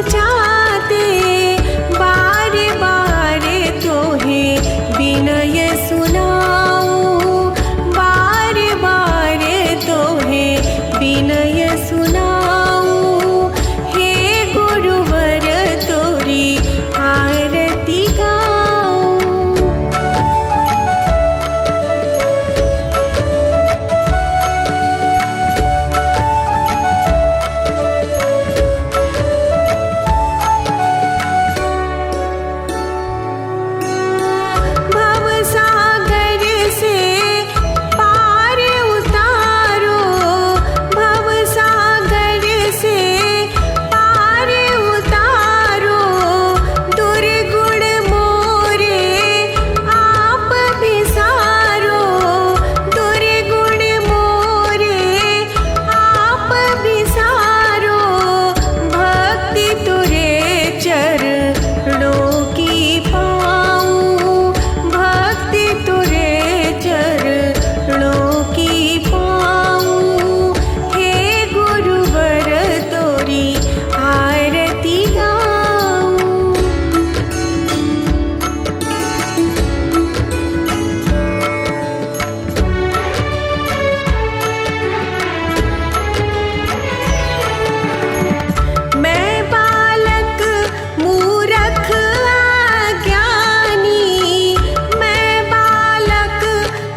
चाहते, बार बार तोहे विनय सुनाऊं, बार बार तोहे विनय सुनाऊं। हे गुरुवर तोरी आरती गाऊं। भवसागर से पार उतारो, भवसागर से पार उतारो। दुर्गुण मोरे आप विसारो, दुर्गुण मोरे आप विसारो। भक्ति तुरे चरणों की पाऊं, भक्ति तुरे चरणों की पाऊं। हे गुरुवर तोरी आरती गाऊं। मैं बालक मूरख अज्ञानी, मैं बालक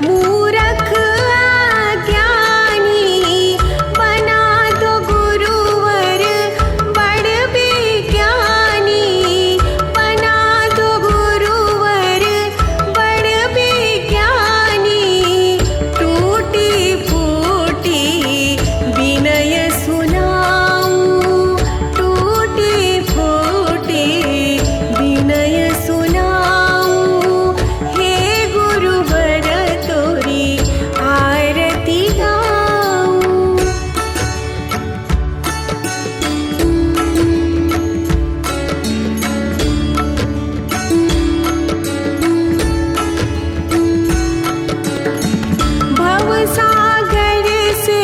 मूरख अज्ञानी। बना दो गुरुवर बड़ विज्ञानी, बना दो गुरुवर बड़ विज्ञानी। टूटी फूटी विनय सुनाऊं, टूटी फूटी विनय सुनाऊं। हे गुरुवर तोरी आरती गाऊं। भवसागर से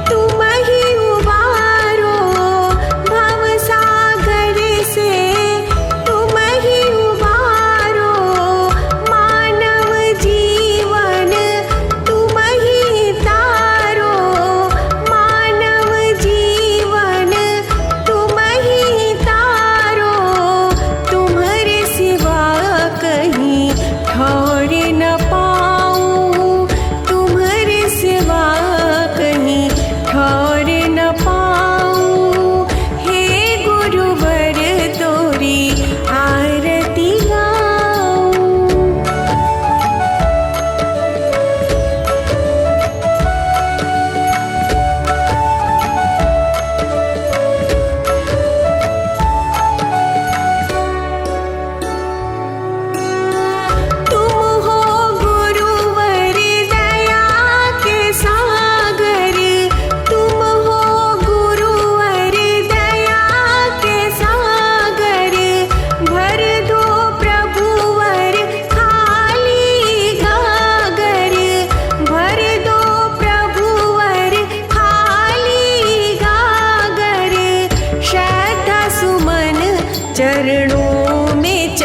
तुम ही उबारो, भवसागर से तुम ही उबारो। मानव जीवन तुम ही तारो, मानव जीवन तुम ही तारो। तुम्हारे सिवा कहीं ठौर न पाऊं, तुम्हारे सिवा कहीं ठौर न पाऊं। हे गुरुवर तोरी आरती गाऊं। तुम हो गुरुवर दया के सागर, तुम हो गुरुवर दया के सागर। भर दो प्रभुवर खाली गागर, भर दो प्रभुवर खाली गागर। श्रद्धा सुमन चरणों में